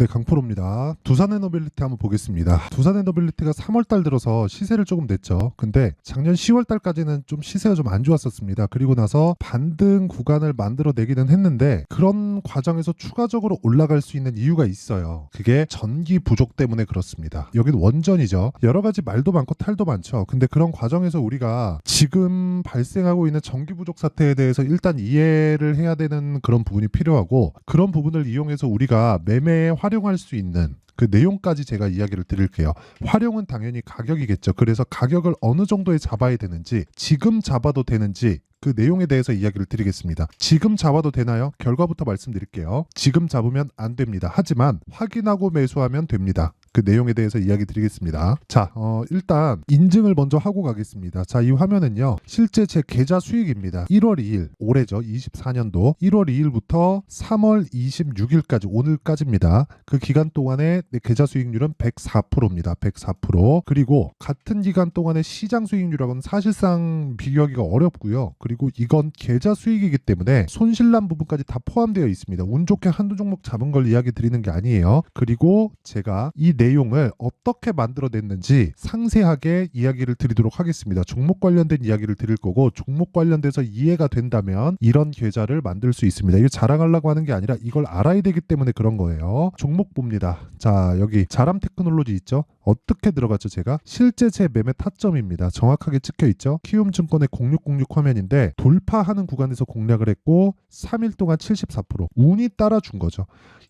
네, 강프로입니다. 두산에너빌리티 한번 보겠습니다. 두산에너빌리티가 3월달 들어서 시세를 조금 냈죠. 근데 작년 10월달까지는 좀 시세가 좀 안 좋았었습니다. 그리고 나서 반등 구간을 만들어내기는 했는데 그런 과정에서 추가적으로 올라갈 수 있는 이유가 있어요. 그게 전기 부족 때문에 그렇습니다. 여기는 원전이죠. 여러 가지 말도 많고 탈도 많죠. 근데 그런 과정에서 우리가 지금 발생하고 있는 전기 부족 사태에 대해서 일단 이해를 해야 되는 그런 부분이 필요하고, 그런 부분을 이용해서 우리가 매매에 활용할 수 있는 그 내용까지 제가 이야기를 드릴게요. 활용은 당연히 가격이겠죠. 그래서 가격을 어느 정도에 잡아야 되는지, 지금 잡아도 되는지 그 내용에 대해서 이야기를 드리겠습니다. 지금 잡아도 되나요? 결과부터 말씀드릴게요. 지금 잡으면 안 됩니다. 하지만 확인하고 매수하면 됩니다. 그 내용에 대해서 이야기 드리겠습니다. 자, 일단 인증을 먼저 하고 가겠습니다. 자, 이 화면은요, 실제 제 계좌 수익입니다. 1월 2일, 올해죠. 24년도 1월 2일부터 3월 26일까지, 오늘까지입니다. 그 기간 동안의 내 계좌 수익률은 104%입니다. 104%. 그리고 같은 기간 동안의 시장 수익률하고는 사실상 비교하기가 어렵고요. 그리고 이건 계좌 수익이기 때문에 손실난 부분까지 다 포함되어 있습니다. 운 좋게 한두 종목 잡은 걸 이야기 드리는 게 아니에요. 그리고 제가 이 내용을 어떻게 만들어냈는지 상세하게 이야기를 드리도록 하겠습니다. 종목 관련된 이야기를 드릴 거고, 종목 관련돼서 이해가 된다면 이런 계좌를 만들 수 있습니다. 이거 자랑하려고 하는 게 아니라 이걸 알아야 되기 때문에 그런 거예요. 종목 봅니다. 자, 여기 자람 테크놀로지 있죠? 어떻게 들어갔죠? 제가 실제 제 매매 타점입니다. 정확하게 찍혀 있죠? 키움증권의 0606 화면인데 돌파하는 구간에서 공략을 했고 3일 동안 74%. 운이 따라준 거죠.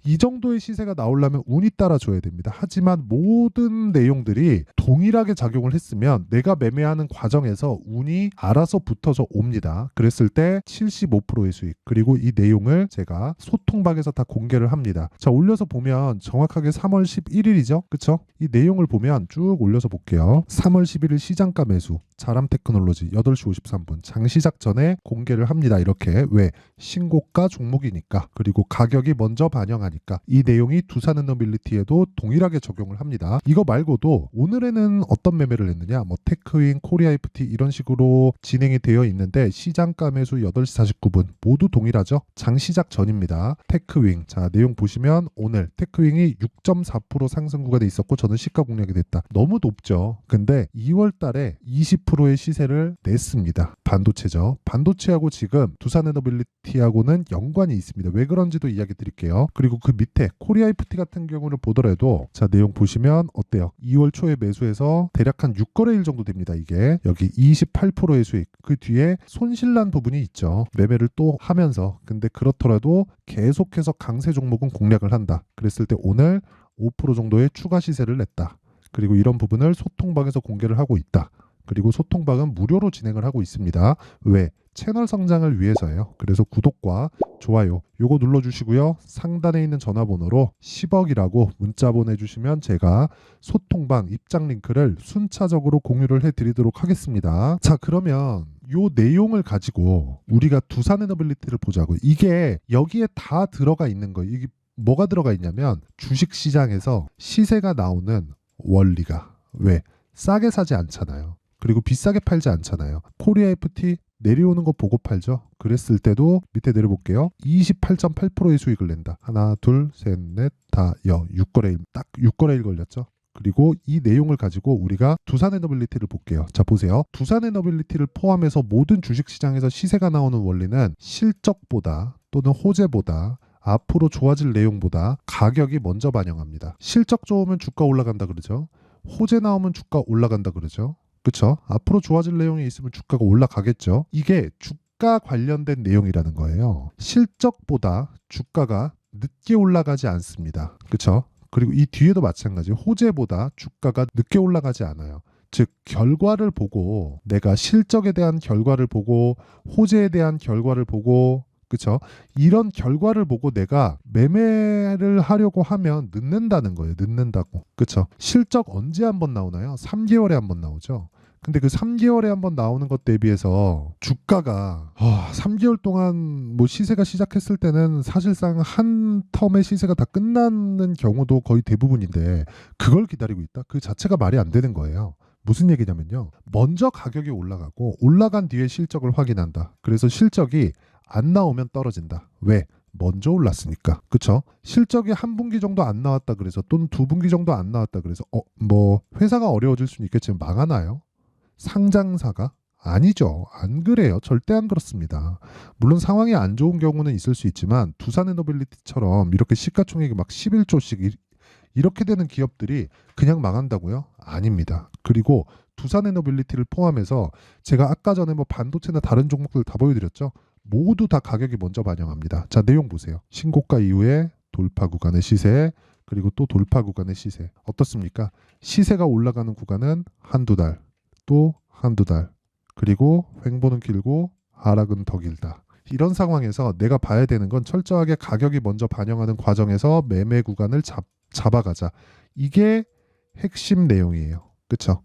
이 정도의 시세가 나오려면 운이 따라줘야 됩니다. 하지만 모든 내용들이 동일하게 작용을 했으면 내가 매매하는 과정에서 운이 알아서 붙어서 옵니다. 그랬을 때 75%의 수익. 그리고 이 내용을 제가 소통방에서 다 공개를 합니다. 자, 올려서 보면 정확하게 3월 11일이죠. 그쵸? 이 내용을 보면 쭉 올려서 볼게요. 3월 11일 시장가 매수, 자람 테크놀로지 8시 53분 장시작 전에 공개를 합니다. 이렇게. 왜? 신고가 종목이니까. 그리고 가격이 먼저 반영하니까. 이 내용이 두산에너빌리티에도 동일하게 적용을 합니다. 이거 말고도 오늘에는 어떤 매매를 했느냐, 뭐 테크윙, 코리아FT 이런 식으로 진행이 되어 있는데 시장가 매수 8시 49분 모두 동일하죠. 장시작 전입니다. 테크윙, 자 내용 보시면 오늘 테크윙이 6.4% 상승 구간에 있었고 저는 시가 공략이 됐다. 너무 높죠. 근데 2월 달에 20%의 시세를 냈습니다. 반도체죠. 반도체하고 지금 두산에너빌리티하고는 연관이 있습니다. 왜 그런지도 이야기 드릴게요. 그리고 그 밑에 코리아FT 같은 경우를 보더라도 자 내용 보시면 어때요? 2월 초에 매수해서 대략 한 6거래일 정도 됩니다. 이게 여기 28%의 수익, 그 뒤에 손실난 부분이 있죠. 매매를 또 하면서. 근데 그렇더라도 계속해서 강세 종목은 공략을 한다. 그랬을 때 오늘 5% 정도의 추가 시세를 냈다. 그리고 이런 부분을 소통방에서 공개를 하고 있다. 그리고 소통방은 무료로 진행을 하고 있습니다. 왜? 채널 성장을 위해서예요. 그래서 구독과 좋아요 요거 눌러주시고요. 상단에 있는 전화번호로 10억이라고 문자 보내주시면 제가 소통방 입장 링크를 순차적으로 공유를 해드리도록 하겠습니다. 자, 그러면 요 내용을 가지고 우리가 두산에너빌리티를 보자고. 이게 여기에 다 들어가 있는 거예요. 이게 뭐가 들어가 있냐면 주식시장에서 시세가 나오는 원리가. 왜? 싸게 사지 않잖아요. 그리고 비싸게 팔지 않잖아요. 코리아FT 내려오는 거 보고 팔죠. 그랬을 때도 밑에 내려볼게요. 28.8%의 수익을 낸다. 하나, 둘, 셋, 넷, 다, 6거래일. 딱 6거래일 걸렸죠. 그리고 이 내용을 가지고 우리가 두산에너빌리티를 볼게요. 자, 보세요. 두산에너빌리티를 포함해서 모든 주식시장에서 시세가 나오는 원리는 실적보다 또는 호재보다 앞으로 좋아질 내용보다 가격이 먼저 반영합니다. 실적 좋으면 주가 올라간다 그러죠. 호재 나오면 주가 올라간다 그러죠. 그렇죠? 앞으로 좋아질 내용이 있으면 주가가 올라가겠죠. 이게 주가 관련된 내용이라는 거예요. 실적보다 주가가 늦게 올라가지 않습니다. 그렇죠? 그리고 이 뒤에도 마찬가지예요. 호재보다 주가가 늦게 올라가지 않아요. 즉 결과를 보고, 내가 실적에 대한 결과를 보고 호재에 대한 결과를 보고, 그렇죠? 이런 결과를 보고 내가 매매를 하려고 하면 늦는다는 거예요. 늦는다고. 그렇죠? 실적 언제 한번 나오나요? 3개월에 한번 나오죠. 근데 그 3개월에 한번 나오는 것 대비해서 주가가 3개월 동안 뭐 시세가 시작했을 때는 사실상 한 텀의 시세가 다 끝나는 경우도 거의 대부분인데 그걸 기다리고 있다? 그 자체가 말이 안 되는 거예요. 무슨 얘기냐면요. 먼저 가격이 올라가고 올라간 뒤에 실적을 확인한다. 그래서 실적이 안 나오면 떨어진다. 왜? 먼저 올랐으니까. 그쵸? 실적이 한 분기 정도 안 나왔다 그래서 또는 두 분기 정도 안 나왔다 그래서 뭐 회사가 어려워질 수는 있겠지만 망하나요? 상장사가? 아니죠. 안 그래요. 절대 안 그렇습니다. 물론 상황이 안 좋은 경우는 있을 수 있지만 두산에너빌리티처럼 이렇게 시가총액이 막 11조씩 이렇게 되는 기업들이 그냥 망한다고요? 아닙니다. 그리고 두산에너빌리티를 포함해서 제가 아까 전에 뭐 반도체나 다른 종목들 다 보여드렸죠? 모두 다 가격이 먼저 반영합니다. 자, 내용 보세요. 신고가 이후에 돌파 구간의 시세, 그리고 또 돌파 구간의 시세. 어떻습니까? 시세가 올라가는 구간은 한두 달, 또 한두 달, 그리고 횡보는 길고 하락은 더 길다. 이런 상황에서 내가 봐야 되는 건 철저하게 가격이 먼저 반영하는 과정에서 매매 구간을 잡아가자. 이게 핵심 내용이에요. 그쵸?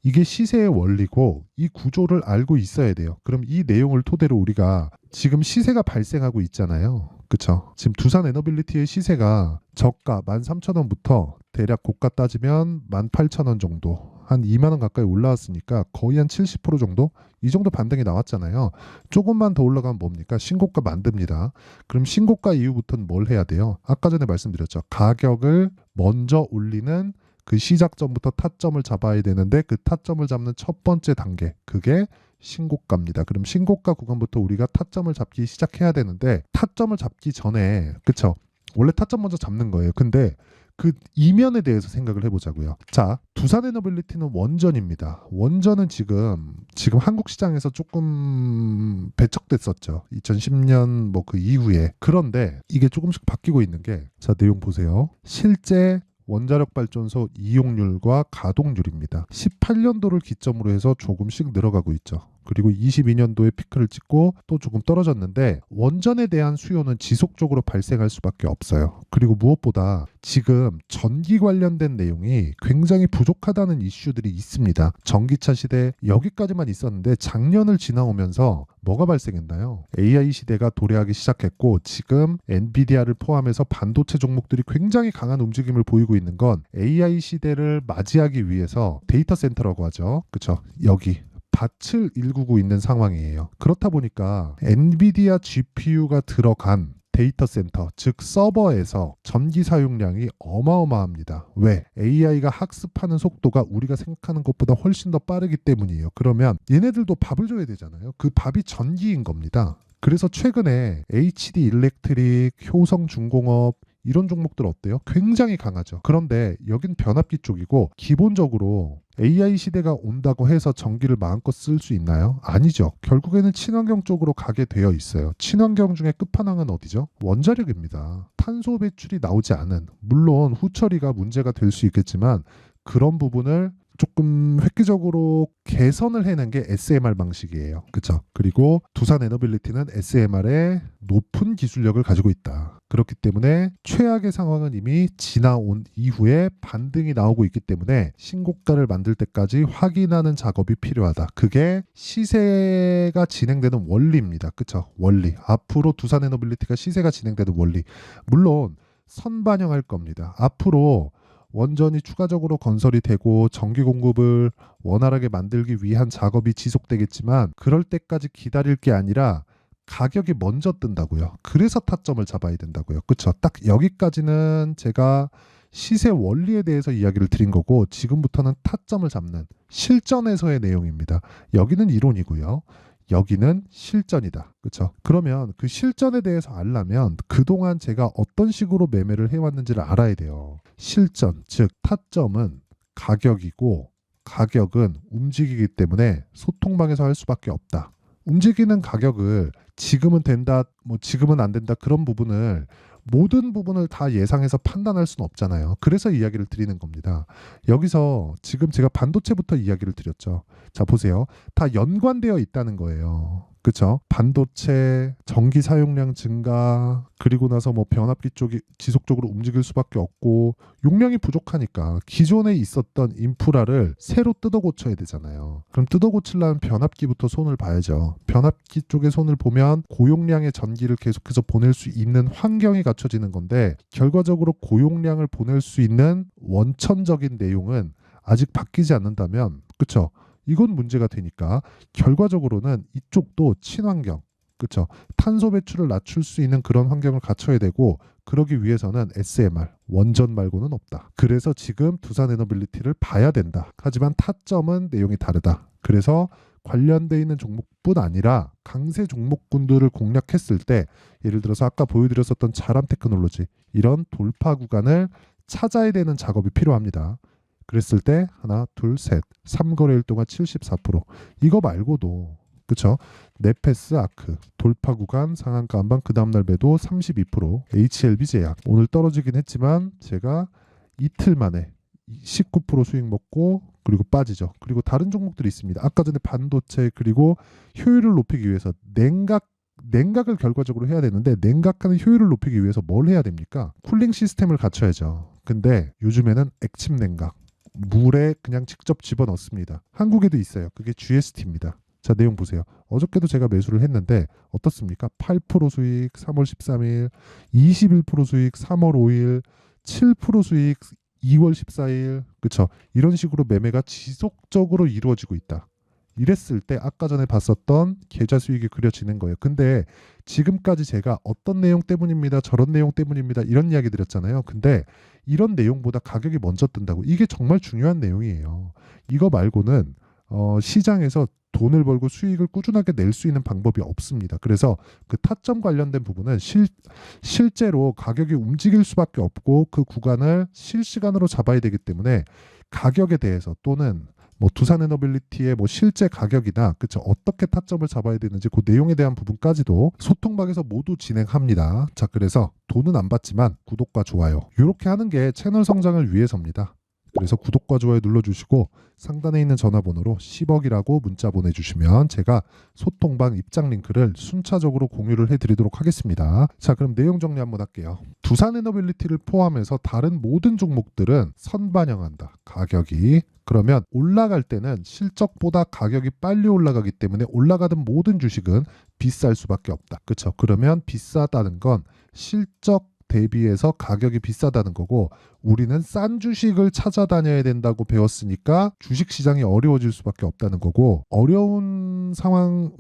이게 시세의 원리고 이 구조를 알고 있어야 돼요. 그럼 이 내용을 토대로 우리가 지금 시세가 발생하고 있잖아요. 그쵸? 지금 두산에너빌리티의 시세가 저가 13,000원부터 대략 고가 따지면 18,000원 정도, 한 2만 원 가까이 올라왔으니까 거의 한 70% 정도? 이 정도 반등이 나왔잖아요. 조금만 더 올라가면 뭡니까? 신고가 만듭니다. 그럼 신고가 이후부터는 뭘 해야 돼요? 아까 전에 말씀드렸죠. 가격을 먼저 올리는 그 시작점부터 타점을 잡아야 되는데 그 타점을 잡는 첫 번째 단계, 그게 신고가입니다. 그럼 신고가 구간부터 우리가 타점을 잡기 시작해야 되는데 타점을 잡기 전에, 그쵸? 원래 타점 먼저 잡는 거예요. 근데 그 이면에 대해서 생각을 해보자고요. 자, 두산에너빌리티는 원전입니다. 원전은 지금 한국 시장에서 조금 배척됐었죠. 2010년 뭐 그 이후에. 그런데 이게 조금씩 바뀌고 있는 게, 자, 내용 보세요. 실제 원자력 발전소 이용률과 가동률입니다. 18년도를 기점으로 해서 조금씩 늘어가고 있죠. 그리고 22년도에 피크를 찍고 또 조금 떨어졌는데 원전에 대한 수요는 지속적으로 발생할 수밖에 없어요. 그리고 무엇보다 지금 전기 관련된 내용이 굉장히 부족하다는 이슈들이 있습니다. 전기차 시대 여기까지만 있었는데 작년을 지나오면서 뭐가 발생했나요? AI 시대가 도래하기 시작했고 지금 엔비디아를 포함해서 반도체 종목들이 굉장히 강한 움직임을 보이고 있는 건 AI 시대를 맞이하기 위해서 데이터 센터라고 하죠. 그쵸? 여기 밭을 일구고 있는 상황이에요. 그렇다 보니까 엔비디아 GPU가 들어간 데이터 센터, 즉 서버에서 전기 사용량이 어마어마합니다. 왜? AI가 학습하는 속도가 우리가 생각하는 것보다 훨씬 더 빠르기 때문이에요. 그러면 얘네들도 밥을 줘야 되잖아요. 그 밥이 전기인 겁니다. 그래서 최근에 HD 일렉트릭, 효성중공업 이런 종목들 어때요? 굉장히 강하죠. 그런데 여긴 변압기 쪽이고 기본적으로 AI 시대가 온다고 해서 전기를 마음껏 쓸 수 있나요? 아니죠. 결국에는 친환경 쪽으로 가게 되어 있어요. 친환경 중에 끝판왕은 어디죠? 원자력입니다. 탄소 배출이 나오지 않은, 물론 후처리가 문제가 될 수 있겠지만 그런 부분을 조금 획기적으로 개선을 해낸 게 SMR 방식이에요. 그쵸? 그리고 두산에너빌리티는 SMR에 높은 기술력을 가지고 있다. 그렇기 때문에 최악의 상황은 이미 지나온 이후에 반등이 나오고 있기 때문에 신고가를 만들 때까지 확인하는 작업이 필요하다. 그게 시세가 진행되는 원리입니다. 그쵸? 원리. 앞으로 두산에너빌리티가 시세가 진행되는 원리. 물론 선반영할 겁니다. 앞으로 원전이 추가적으로 건설이 되고 전기 공급을 원활하게 만들기 위한 작업이 지속되겠지만 그럴 때까지 기다릴 게 아니라 가격이 먼저 뜬다고요. 그래서 타점을 잡아야 된다고요. 그렇죠? 딱 여기까지는 제가 시세 원리에 대해서 이야기를 드린 거고 지금부터는 타점을 잡는 실전에서의 내용입니다. 여기는 이론이고요. 여기는 실전이다. 그렇죠? 그러면 그 실전에 대해서 알려면 그동안 제가 어떤 식으로 매매를 해왔는지를 알아야 돼요. 실전, 즉 타점은 가격이고 가격은 움직이기 때문에 소통방에서 할 수밖에 없다. 움직이는 가격을 지금은 된다, 뭐 지금은 안 된다 그런 부분을 모든 부분을 다 예상해서 판단할 수는 없잖아요. 그래서 이야기를 드리는 겁니다. 여기서 지금 제가 반도체부터 이야기를 드렸죠. 자, 보세요. 다 연관되어 있다는 거예요. 그쵸? 반도체, 전기 사용량 증가, 그리고 나서 뭐 변압기 쪽이 지속적으로 움직일 수밖에 없고 용량이 부족하니까 기존에 있었던 인프라를 새로 뜯어 고쳐야 되잖아요. 그럼 뜯어 고치려면 변압기부터 손을 봐야죠. 변압기 쪽에 손을 보면 고용량의 전기를 계속해서 보낼 수 있는 환경이 갖춰지는 건데 결과적으로 고용량을 보낼 수 있는 원천적인 내용은 아직 바뀌지 않는다면, 그쵸? 이건 문제가 되니까 결과적으로는 이쪽도 친환경, 그렇죠. 탄소 배출을 낮출 수 있는 그런 환경을 갖춰야 되고 그러기 위해서는 SMR, 원전 말고는 없다. 그래서 지금 두산에너빌리티를 봐야 된다. 하지만 타점은 내용이 다르다. 그래서 관련돼 있는 종목뿐 아니라 강세 종목군들을 공략했을 때 예를 들어서 아까 보여드렸었던 자람 테크놀로지 이런 돌파 구간을 찾아야 되는 작업이 필요합니다. 그랬을 때 하나, 둘, 셋, 3거래일 동안 74%. 이거 말고도 그쵸? 네페스 아크 돌파 구간 상한가 한방 그 다음날 매도 32%. HLB 제약 오늘 떨어지긴 했지만 제가 이틀 만에 19% 수익 먹고 그리고 빠지죠. 그리고 다른 종목들이 있습니다. 아까 전에 반도체 그리고 효율을 높이기 위해서 냉각을 결과적으로 해야 되는데 냉각하는 효율을 높이기 위해서 뭘 해야 됩니까? 쿨링 시스템을 갖춰야죠. 근데 요즘에는 액침 냉각 물에 그냥 직접 집어넣습니다. 한국에도 있어요. 그게 GST입니다. 자, 내용 보세요. 어저께도 제가 매수를 했는데 어떻습니까? 8% 수익 3월 13일, 21% 수익 3월 5일, 7% 수익 2월 14일. 그쵸? 이런 식으로 매매가 지속적으로 이루어지고 있다. 이랬을 때 아까 전에 봤었던 계좌 수익이 그려지는 거예요. 근데 지금까지 제가 어떤 내용 때문입니다. 저런 내용 때문입니다. 이런 이야기 드렸잖아요. 근데 이런 내용보다 가격이 먼저 뜬다고. 이게 정말 중요한 내용이에요. 이거 말고는 시장에서 돈을 벌고 수익을 꾸준하게 낼 수 있는 방법이 없습니다. 그래서 그 타점 관련된 부분은 실제로 가격이 움직일 수밖에 없고 그 구간을 실시간으로 잡아야 되기 때문에 가격에 대해서 또는 뭐 두산에너빌리티의 뭐 실제 가격이나 그쵸 어떻게 타점을 잡아야 되는지 그 내용에 대한 부분까지도 소통방에서 모두 진행합니다. 자, 그래서 돈은 안 받지만 구독과 좋아요 이렇게 하는 게 채널 성장을 위해서입니다. 그래서 구독과 좋아요 눌러주시고 상단에 있는 전화번호로 10억이라고 문자 보내주시면 제가 소통방 입장 링크를 순차적으로 공유를 해드리도록 하겠습니다. 자, 그럼 내용 정리 한번 할게요. 두산에너빌리티를 포함해서 다른 모든 종목들은 선반영한다. 가격이. 그러면 올라갈 때는 실적보다 가격이 빨리 올라가기 때문에 올라가던 모든 주식은 비쌀 수밖에 없다. 그렇죠? 그러면 비싸다는 건 실적 대비해서 가격이 비싸다는 거고 우리는 싼 주식을 찾아다녀야 된다고 배웠으니까 주식시장이 어려워질 수밖에 없다는 거고 어려운 상황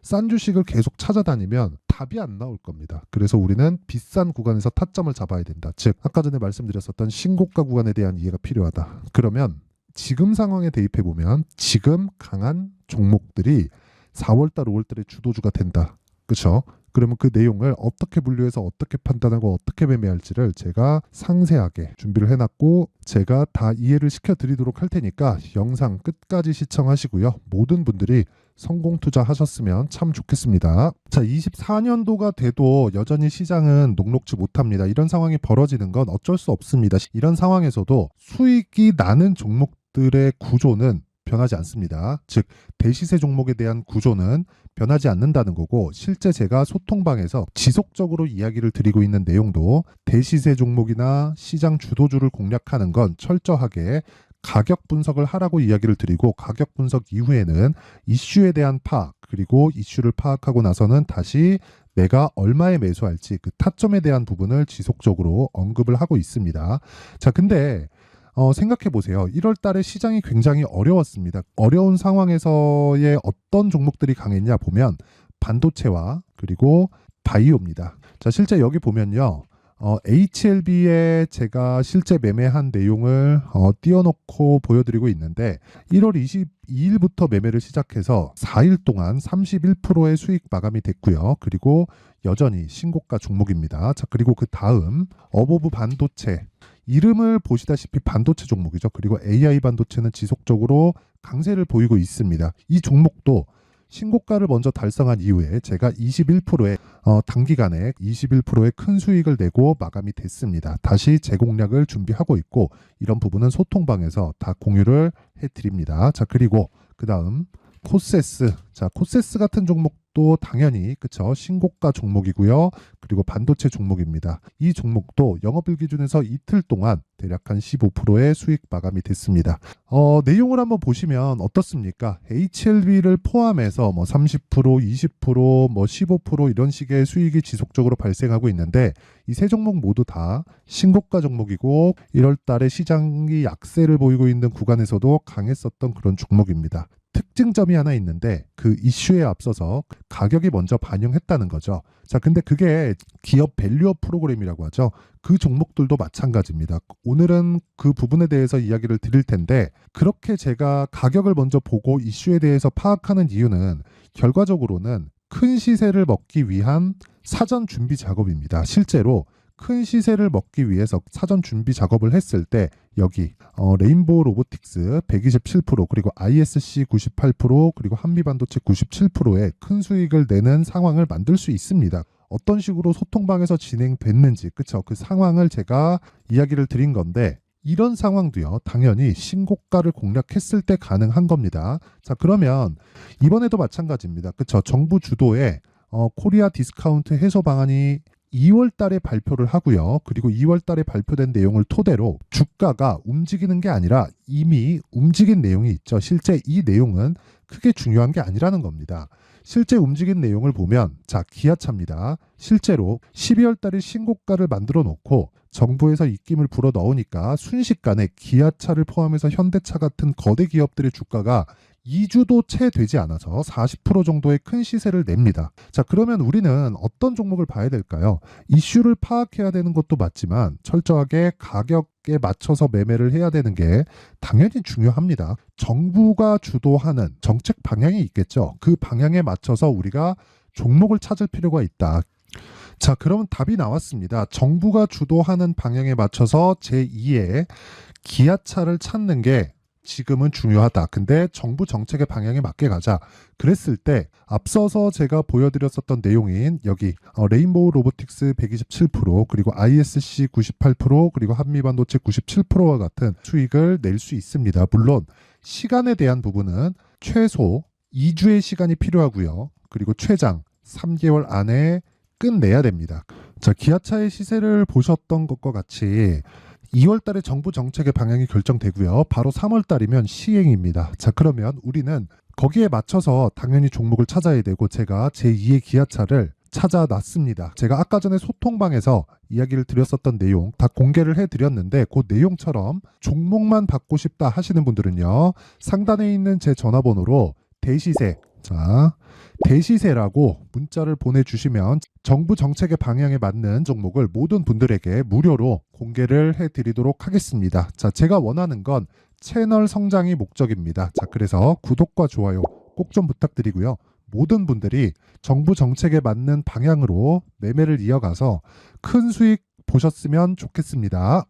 싼 주식을 계속 찾아다니면 답이 안 나올 겁니다. 그래서 우리는 비싼 구간에서 타점을 잡아야 된다. 즉 아까 전에 말씀드렸었던 신고가 구간에 대한 이해가 필요하다. 그러면 지금 상황에 대입해 보면 지금 강한 종목들이 4월달 5월달에 주도주가 된다. 그렇죠? 그러면 그 내용을 어떻게 분류해서 어떻게 판단하고 어떻게 매매할지를 제가 상세하게 준비를 해놨고 제가 다 이해를 시켜드리도록 할 테니까 영상 끝까지 시청하시고요. 모든 분들이 성공 투자하셨으면 참 좋겠습니다. 자, 24년도가 돼도 여전히 시장은 녹록지 못합니다. 이런 상황이 벌어지는 건 어쩔 수 없습니다. 이런 상황에서도 수익이 나는 종목들의 구조는 변하지 않습니다. 즉 대시세 종목에 대한 구조는 변하지 않는다는 거고 실제 제가 소통방에서 지속적으로 이야기를 드리고 있는 내용도 대시세 종목이나 시장 주도주를 공략하는 건 철저하게 가격 분석을 하라고 이야기를 드리고 가격 분석 이후에는 이슈에 대한 파악 그리고 이슈를 파악하고 나서는 다시 내가 얼마에 매수할지 그 타점에 대한 부분을 지속적으로 언급을 하고 있습니다. 자, 근데 생각해 보세요. 1월 달에 시장이 굉장히 어려웠습니다. 어려운 상황에서의 어떤 종목들이 강했냐 보면 반도체와 그리고 바이오입니다. 자, 실제 여기 보면요. HLB에 제가 실제 매매한 내용을 띄워놓고 보여드리고 있는데 1월 22일부터 매매를 시작해서 4일 동안 31%의 수익 마감이 됐고요. 그리고 여전히 신고가 종목입니다. 자, 그리고 그 다음 어보브 반도체 이름을 보시다시피 반도체 종목이죠. 그리고 AI 반도체는 지속적으로 강세를 보이고 있습니다. 이 종목도 신고가를 먼저 달성한 이후에 제가 21%의 단기간에 21%의 큰 수익을 내고 마감이 됐습니다. 다시 재공략을 준비하고 있고 이런 부분은 소통방에서 다 공유를 해드립니다. 자, 그리고 그 다음 코세스. 자, 코세스 같은 종목도 당연히 그쵸 신고가 종목이고요. 그리고 반도체 종목입니다. 이 종목도 영업일 기준에서 이틀 동안 대략 한 15%의 수익 마감이 됐습니다. 내용을 한번 보시면 어떻습니까? HLB를 포함해서 30%, 20%, 15% 이런 식의 수익이 지속적으로 발생하고 있는데 이 세 종목 모두 다 신고가 종목이고 1월 달에 시장이 약세를 보이고 있는 구간에서도 강했었던 그런 종목입니다. 특징점이 하나 있는데 그 이슈에 앞서서 가격이 먼저 반영했다는 거죠. 자, 근데 그게 기업 밸류업 프로그램이라고 하죠. 그 종목들도 마찬가지입니다. 오늘은 그 부분에 대해서 이야기를 드릴 텐데 그렇게 제가 가격을 먼저 보고 이슈에 대해서 파악하는 이유는 결과적으로는 큰 시세를 먹기 위한 사전 준비 작업입니다. 실제로 큰 시세를 먹기 위해서 사전 준비 작업을 했을 때 여기 레인보우 로보틱스 127% 그리고 ISC 98% 그리고 한미반도체 97%의 큰 수익을 내는 상황을 만들 수 있습니다. 어떤 식으로 소통방에서 진행됐는지 그쵸? 그 상황을 제가 이야기를 드린 건데 이런 상황도요 당연히 신고가를 공략했을 때 가능한 겁니다. 자, 그러면 이번에도 마찬가지입니다. 그쵸? 정부 주도의 코리아 디스카운트 해소 방안이 2월 달에 발표를 하고요. 그리고 2월 달에 발표된 내용을 토대로 주가가 움직이는 게 아니라 이미 움직인 내용이 있죠. 실제 이 내용은 크게 중요한 게 아니라는 겁니다. 실제 움직인 내용을 보면 자, 기아차입니다. 실제로 12월 달에 신고가를 만들어 놓고 정부에서 입김을 불어 넣으니까 순식간에 기아차를 포함해서 현대차 같은 거대 기업들의 주가가 2주도 채 되지 않아서 40% 정도의 큰 시세를 냅니다. 자, 그러면 우리는 어떤 종목을 봐야 될까요? 이슈를 파악해야 되는 것도 맞지만 철저하게 가격에 맞춰서 매매를 해야 되는 게 당연히 중요합니다. 정부가 주도하는 정책 방향이 있겠죠. 그 방향에 맞춰서 우리가 종목을 찾을 필요가 있다. 자, 그러면 답이 나왔습니다. 정부가 주도하는 방향에 맞춰서 제2의 기아차를 찾는 게 지금은 중요하다. 근데 정부 정책의 방향에 맞게 가자. 그랬을 때 앞서서 제가 보여드렸었던 내용인 여기 레인보우 로보틱스 127% 그리고 ISC 98% 그리고 한미반도체 97%와 같은 수익을 낼 수 있습니다. 물론 시간에 대한 부분은 최소 2주의 시간이 필요하고요. 그리고 최장 3개월 안에 끝내야 됩니다. 자, 기아차의 시세를 보셨던 것과 같이 2월 달에 정부 정책의 방향이 결정되고요. 바로 3월 달이면 시행입니다. 자, 그러면 우리는 거기에 맞춰서 당연히 종목을 찾아야 되고 제가 제2의 기아차를 찾아놨습니다. 제가 아까 전에 소통방에서 이야기를 드렸었던 내용 다 공개를 해드렸는데 그 내용처럼 종목만 받고 싶다 하시는 분들은요. 상단에 있는 제 전화번호로 대시세 대시세라고 문자를 보내주시면 정부 정책의 방향에 맞는 종목을 모든 분들에게 무료로 공개를 해드리도록 하겠습니다. 자, 제가 원하는 건 채널 성장이 목적입니다. 자, 그래서 구독과 좋아요 꼭 좀 부탁드리고요. 모든 분들이 정부 정책에 맞는 방향으로 매매를 이어가서 큰 수익 보셨으면 좋겠습니다.